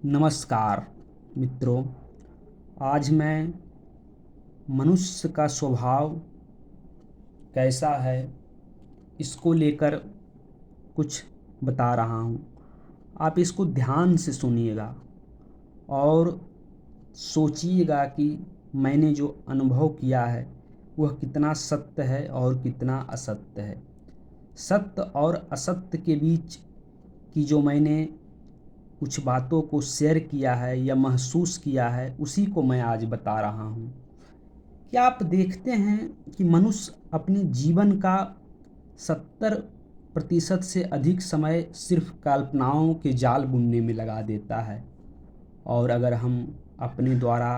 नमस्कार मित्रों। आज मैं मनुष्य का स्वभाव कैसा है इसको लेकर कुछ बता रहा हूँ। आप इसको ध्यान से सुनिएगा और सोचिएगा कि मैंने जो अनुभव किया है वह कितना सत्य है और कितना असत्य है। सत्य और असत्य के बीच की जो मैंने कुछ बातों को शेयर किया है या महसूस किया है उसी को मैं आज बता रहा हूँ। क्या आप देखते हैं कि मनुष्य अपने जीवन का 70% से अधिक समय सिर्फ कल्पनाओं के जाल बुनने में लगा देता है। और अगर हम अपने द्वारा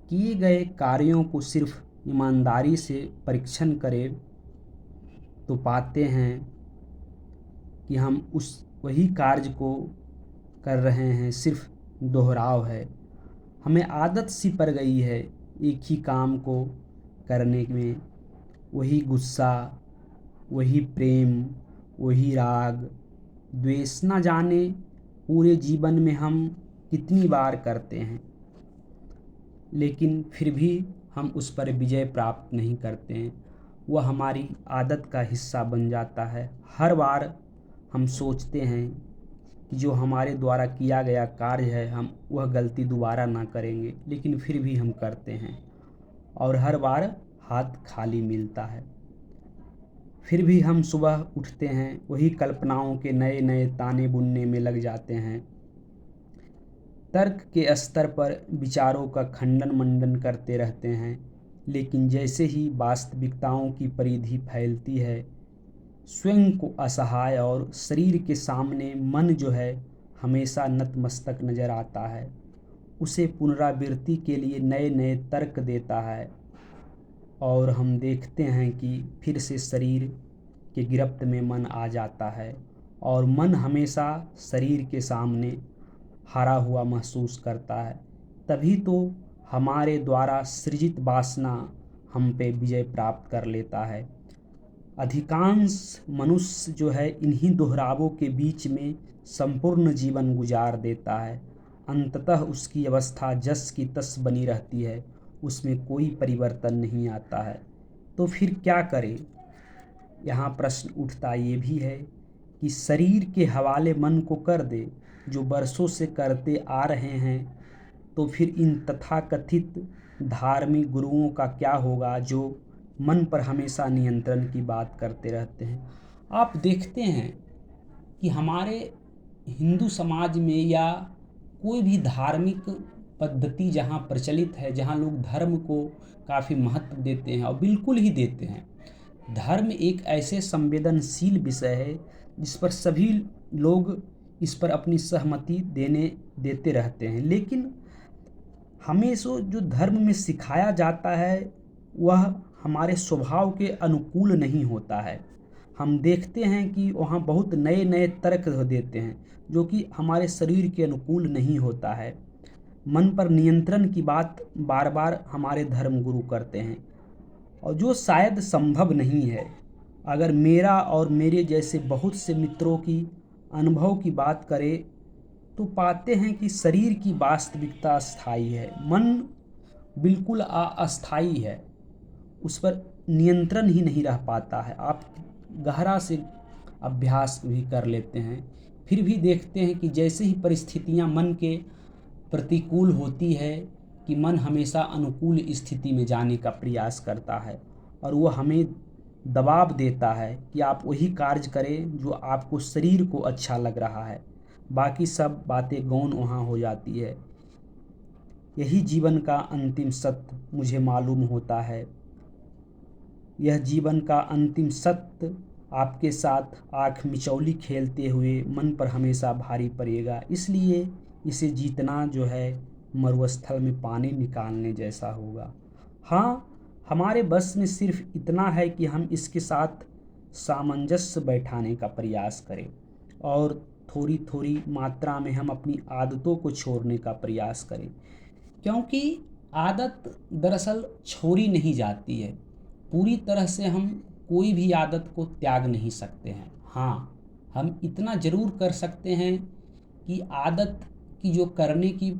किए गए कार्यों को सिर्फ ईमानदारी से परीक्षण करें तो पाते हैं कि हम उस वही कार्य को कर रहे हैं, सिर्फ दोहराव है। हमें आदत सी पड़ गई है एक ही काम को करने में, वही गुस्सा, वही प्रेम, वही राग द्वेष, ना जाने पूरे जीवन में हम कितनी बार करते हैं, लेकिन फिर भी हम उस पर विजय प्राप्त नहीं करते हैं। वह हमारी आदत का हिस्सा बन जाता है। हर बार हम सोचते हैं कि जो हमारे द्वारा किया गया कार्य है हम वह गलती दोबारा ना करेंगे, लेकिन फिर भी हम करते हैं और हर बार हाथ खाली मिलता है। फिर भी हम सुबह उठते हैं, वही कल्पनाओं के नए नए ताने बुनने में लग जाते हैं। तर्क के स्तर पर विचारों का खंडन मंडन करते रहते हैं, लेकिन जैसे ही वास्तविकताओं की परिधि फैलती है, स्वयं को असहाय और शरीर के सामने मन जो है हमेशा नतमस्तक नजर आता है। उसे पुनरावृत्ति के लिए नए नए तर्क देता है और हम देखते हैं कि फिर से शरीर के गिरफ्त में मन आ जाता है और मन हमेशा शरीर के सामने हारा हुआ महसूस करता है। तभी तो हमारे द्वारा सृजित वासना हम पे विजय प्राप्त कर लेता है। अधिकांश मनुष्य जो है इन्हीं दोहरावों के बीच में संपूर्ण जीवन गुजार देता है। अंततः उसकी अवस्था जस की तस बनी रहती है, उसमें कोई परिवर्तन नहीं आता है। तो फिर क्या करें? यहाँ प्रश्न उठता ये भी है कि शरीर के हवाले मन को कर दे, जो बरसों से करते आ रहे हैं। तो फिर इन तथाकथित धार्मिक गुरुओं का क्या होगा जो मन पर हमेशा नियंत्रण की बात करते रहते हैं। आप देखते हैं कि हमारे हिंदू समाज में या कोई भी धार्मिक पद्धति जहाँ प्रचलित है, जहाँ लोग धर्म को काफ़ी महत्व देते हैं और बिल्कुल ही देते हैं। धर्म एक ऐसे संवेदनशील विषय है जिस पर सभी लोग इस पर अपनी सहमति देते रहते हैं, लेकिन हमें जो धर्म में सिखाया जाता है वह हमारे स्वभाव के अनुकूल नहीं होता है। हम देखते हैं कि वहाँ बहुत नए नए तर्क देते हैं जो कि हमारे शरीर के अनुकूल नहीं होता है। मन पर नियंत्रण की बात बार बार हमारे धर्म गुरु करते हैं और जो शायद संभव नहीं है। अगर मेरा और मेरे जैसे बहुत से मित्रों की अनुभव की बात करें तो पाते हैं कि शरीर की वास्तविकता अस्थाई है, मन बिल्कुल अस्थाई है, उस पर नियंत्रण ही नहीं रह पाता है। आप गहरा से अभ्यास भी कर लेते हैं, फिर भी देखते हैं कि जैसे ही परिस्थितियां मन के प्रतिकूल होती है कि मन हमेशा अनुकूल स्थिति में जाने का प्रयास करता है और वह हमें दबाव देता है कि आप वही कार्य करें जो आपको शरीर को अच्छा लग रहा है, बाकी सब बातें गौण वहाँ हो जाती है। यही जीवन का अंतिम सत्य मुझे मालूम होता है। यह जीवन का अंतिम सत्य आपके साथ आँख मिचौली खेलते हुए मन पर हमेशा भारी पड़ेगा। इसलिए इसे जीतना जो है मरुस्थल में पानी निकालने जैसा होगा। हाँ, हमारे बस में सिर्फ इतना है कि हम इसके साथ सामंजस्य बैठाने का प्रयास करें और थोड़ी थोड़ी मात्रा में हम अपनी आदतों को छोड़ने का प्रयास करें, क्योंकि आदत दरअसल छोड़ी नहीं जाती है। पूरी तरह से हम कोई भी आदत को त्याग नहीं सकते हैं। हाँ, हम इतना ज़रूर कर सकते हैं कि आदत की जो करने की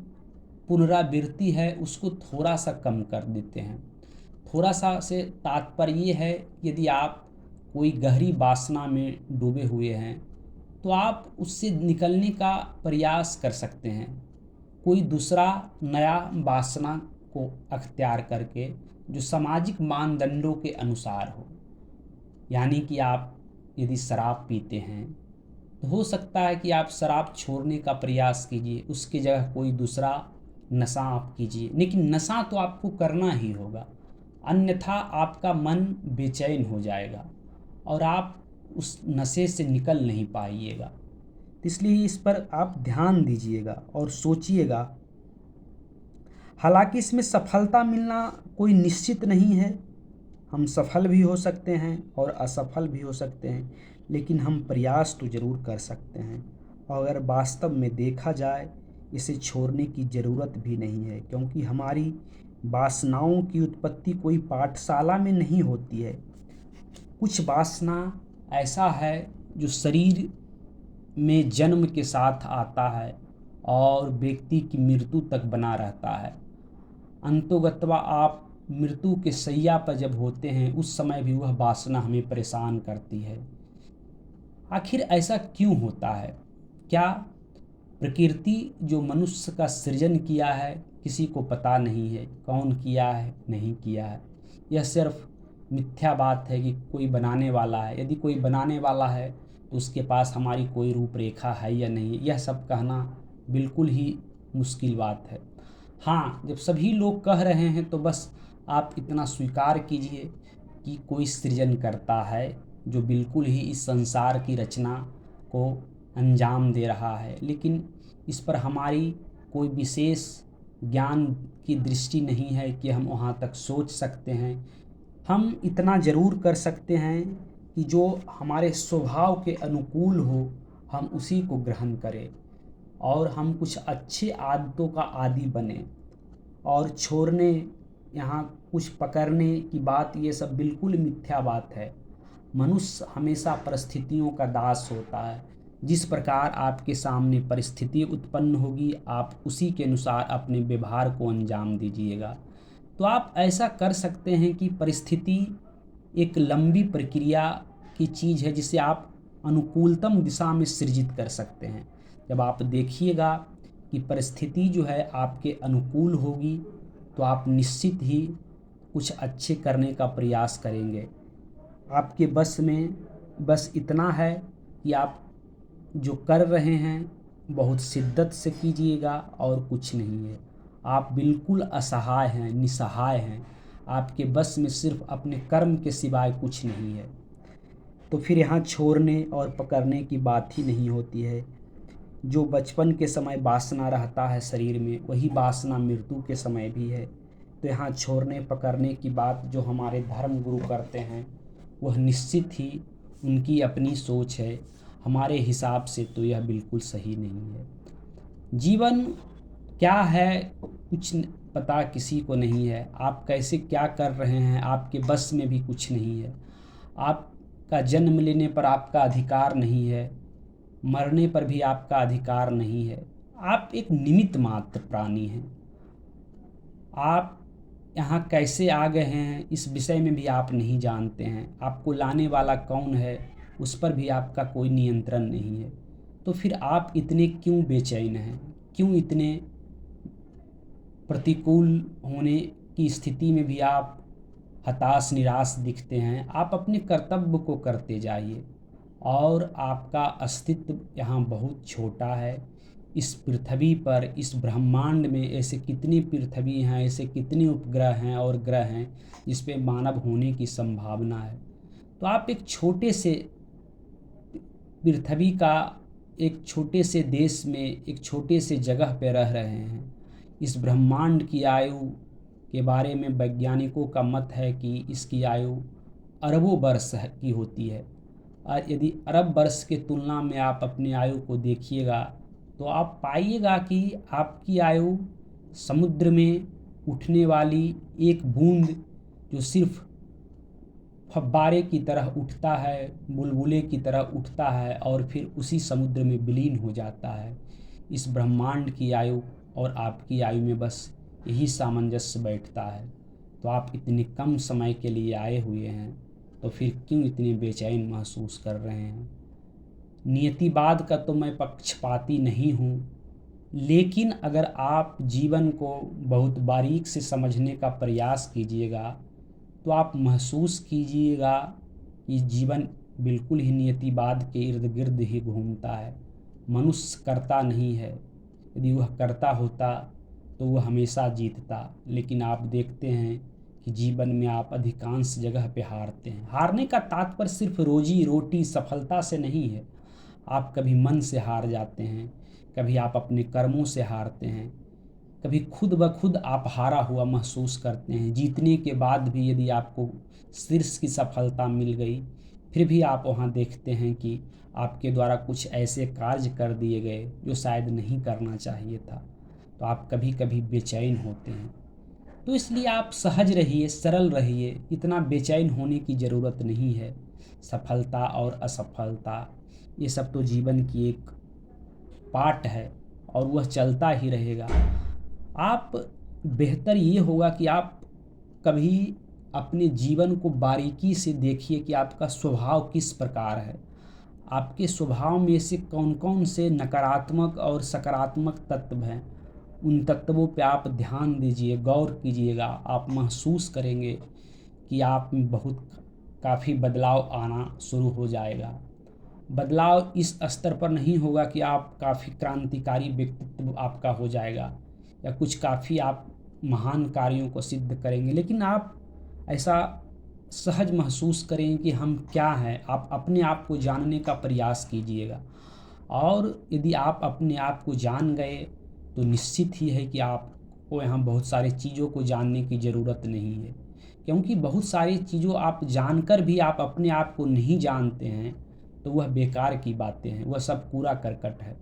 पुनरावृत्ति है उसको थोड़ा सा कम कर देते हैं। थोड़ा सा से तात्पर्य ये है, यदि आप कोई गहरी वासना में डूबे हुए हैं तो आप उससे निकलने का प्रयास कर सकते हैं, कोई दूसरा नया वासना को अख्तियार करके जो सामाजिक मानदंडों के अनुसार हो। यानी कि आप यदि शराब पीते हैं तो हो सकता है कि आप शराब छोड़ने का प्रयास कीजिए, उसकी जगह कोई दूसरा नशा आप कीजिए, लेकिन नशा तो आपको करना ही होगा, अन्यथा आपका मन बेचैन हो जाएगा और आप उस नशे से निकल नहीं पाइएगा। तो इसलिए इस पर आप ध्यान दीजिएगा और सोचिएगा। हालांकि इसमें सफलता मिलना कोई निश्चित नहीं है, हम सफल भी हो सकते हैं और असफल भी हो सकते हैं, लेकिन हम प्रयास तो ज़रूर कर सकते हैं। और अगर वास्तव में देखा जाए, इसे छोड़ने की ज़रूरत भी नहीं है, क्योंकि हमारी वासनाओं की उत्पत्ति कोई पाठशाला में नहीं होती है। कुछ वासना ऐसा है जो शरीर में जन्म के साथ आता है और व्यक्ति की मृत्यु तक बना रहता है। अंतोगत्वा आप मृत्यु के शैया पर जब होते हैं उस समय भी वह वासना हमें परेशान करती है। आखिर ऐसा क्यों होता है? क्या प्रकृति जो मनुष्य का सृजन किया है किसी को पता नहीं है, कौन किया है नहीं किया है? यह सिर्फ मिथ्या बात है कि कोई बनाने वाला है। यदि कोई बनाने वाला है तो उसके पास हमारी कोई रूपरेखा है या नहीं, यह सब कहना बिल्कुल ही मुश्किल बात है। हाँ, जब सभी लोग कह रहे हैं तो बस आप इतना स्वीकार कीजिए कि कोई सृजन करता है जो बिल्कुल ही इस संसार की रचना को अंजाम दे रहा है, लेकिन इस पर हमारी कोई विशेष ज्ञान की दृष्टि नहीं है कि हम वहाँ तक सोच सकते हैं। हम इतना ज़रूर कर सकते हैं कि जो हमारे स्वभाव के अनुकूल हो हम उसी को ग्रहण करें और हम कुछ अच्छे आदतों का आदी बने। और छोड़ने, यहाँ कुछ पकड़ने की बात, ये सब बिल्कुल मिथ्या बात है। मनुष्य हमेशा परिस्थितियों का दास होता है। जिस प्रकार आपके सामने परिस्थिति उत्पन्न होगी आप उसी के अनुसार अपने व्यवहार को अंजाम दीजिएगा। तो आप ऐसा कर सकते हैं कि परिस्थिति एक लंबी प्रक्रिया की चीज़ है जिसे आप अनुकूलतम दिशा में सृजित कर सकते हैं। जब आप देखिएगा कि परिस्थिति जो है आपके अनुकूल होगी तो आप निश्चित ही कुछ अच्छे करने का प्रयास करेंगे। आपके बस में बस इतना है कि आप जो कर रहे हैं बहुत शिद्दत से कीजिएगा और कुछ नहीं है। आप बिल्कुल असहाय हैं, निसहाय हैं, आपके बस में सिर्फ अपने कर्म के सिवाय कुछ नहीं है। तो फिर यहाँ छोड़ने और पकड़ने की बात ही नहीं होती है। जो बचपन के समय वासना रहता है शरीर में, वही वासना मृत्यु के समय भी है। तो यहाँ छोड़ने पकड़ने की बात जो हमारे धर्म गुरु करते हैं वह निश्चित ही उनकी अपनी सोच है। हमारे हिसाब से तो यह बिल्कुल सही नहीं है। जीवन क्या है कुछ पता किसी को नहीं है। आप कैसे क्या कर रहे हैं आपके बस में भी कुछ नहीं है। आपका जन्म लेने पर आपका अधिकार नहीं है, मरने पर भी आपका अधिकार नहीं है। आप एक निमित्त मात्र प्राणी हैं। आप यहाँ कैसे आ गए हैं इस विषय में भी आप नहीं जानते हैं। आपको लाने वाला कौन है उस पर भी आपका कोई नियंत्रण नहीं है। तो फिर आप इतने क्यों बेचैन हैं, क्यों इतने प्रतिकूल होने की स्थिति में भी आप हताश निराश दिखते हैं? आप अपने कर्तव्य को करते जाइए। और आपका अस्तित्व यहाँ बहुत छोटा है। इस पृथ्वी पर, इस ब्रह्मांड में ऐसे कितनी पृथ्वी हैं, ऐसे कितने उपग्रह हैं और ग्रह हैं जिस पे मानव होने की संभावना है। तो आप एक छोटे से पृथ्वी का, एक छोटे से देश में, एक छोटे से जगह पे रह रहे हैं। इस ब्रह्मांड की आयु के बारे में वैज्ञानिकों का मत है कि इसकी आयु अरबों वर्ष की होती है। और यदि अरब वर्ष के तुलना में आप अपनी आयु को देखिएगा तो आप पाइएगा कि आपकी आयु समुद्र में उठने वाली एक बूंद जो सिर्फ फव्वारे की तरह उठता है, बुलबुले की तरह उठता है और फिर उसी समुद्र में विलीन हो जाता है। इस ब्रह्मांड की आयु और आपकी आयु में बस यही सामंजस्य बैठता है। तो आप इतने कम समय के लिए आए हुए हैं, तो फिर क्यों इतने बेचैन महसूस कर रहे हैं? नियतिवाद का तो मैं पक्षपाती नहीं हूँ, लेकिन अगर आप जीवन को बहुत बारीक से समझने का प्रयास कीजिएगा तो आप महसूस कीजिएगा कि जीवन बिल्कुल ही नियतिवाद के इर्द गिर्द ही घूमता है। मनुष्य करता नहीं है। यदि वह करता होता तो वह हमेशा जीतता, लेकिन आप देखते हैं कि जीवन में आप अधिकांश जगह पे हारते हैं। हारने का तात्पर्य सिर्फ रोजी रोटी सफलता से नहीं है। आप कभी मन से हार जाते हैं, कभी आप अपने कर्मों से हारते हैं, कभी खुद ब खुद आप हारा हुआ महसूस करते हैं। जीतने के बाद भी यदि आपको शीर्ष की सफलता मिल गई, फिर भी आप वहाँ देखते हैं कि आपके द्वारा कुछ ऐसे कार्य कर दिए गए जो शायद नहीं करना चाहिए था, तो आप कभी कभी बेचैन होते हैं। तो इसलिए आप सहज रहिए, सरल रहिए, इतना बेचैन होने की ज़रूरत नहीं है। सफलता और असफलता ये सब तो जीवन की एक पार्ट है और वह चलता ही रहेगा। आप बेहतर ये होगा कि आप कभी अपने जीवन को बारीकी से देखिए कि आपका स्वभाव किस प्रकार है। आपके स्वभाव में से कौन कौन से नकारात्मक और सकारात्मक तत्व हैं, उन तत्वों पे आप ध्यान दीजिए, गौर कीजिएगा। आप महसूस करेंगे कि आप में बहुत काफ़ी बदलाव आना शुरू हो जाएगा। बदलाव इस स्तर पर नहीं होगा कि आप काफ़ी क्रांतिकारी व्यक्तित्व आपका हो जाएगा या कुछ काफ़ी आप महान कार्यों को सिद्ध करेंगे, लेकिन आप ऐसा सहज महसूस करेंगे कि हम क्या हैं। आप अपने आप को जानने का प्रयास कीजिएगा, और यदि आप अपने आप को जान गए तो निश्चित ही है कि आपको यहाँ बहुत सारी चीज़ों को जानने की ज़रूरत नहीं है, क्योंकि बहुत सारी चीज़ों आप जानकर भी आप अपने आप को नहीं जानते हैं, तो वह बेकार की बातें हैं, वह सब कूड़ा करकट है।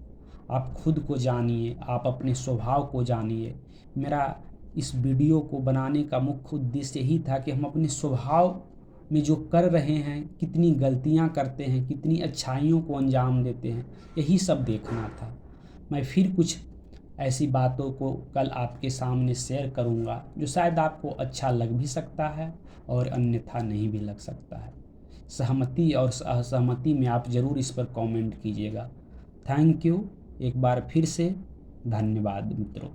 आप खुद को जानिए, आप अपने स्वभाव को जानिए। मेरा इस वीडियो को बनाने का मुख्य उद्देश्य यही था कि हम अपने स्वभाव में जो कर रहे हैं, कितनी गलतियां करते हैं, कितनी अच्छाइयों को अंजाम देते हैं, यही सब देखना था। मैं फिर कुछ ऐसी बातों को कल आपके सामने शेयर करूंगा जो शायद आपको अच्छा लग भी सकता है और अन्यथा नहीं भी लग सकता है। सहमति और असहमति में आप ज़रूर इस पर कमेंट कीजिएगा। Thank you. एक बार फिर से धन्यवाद मित्रों।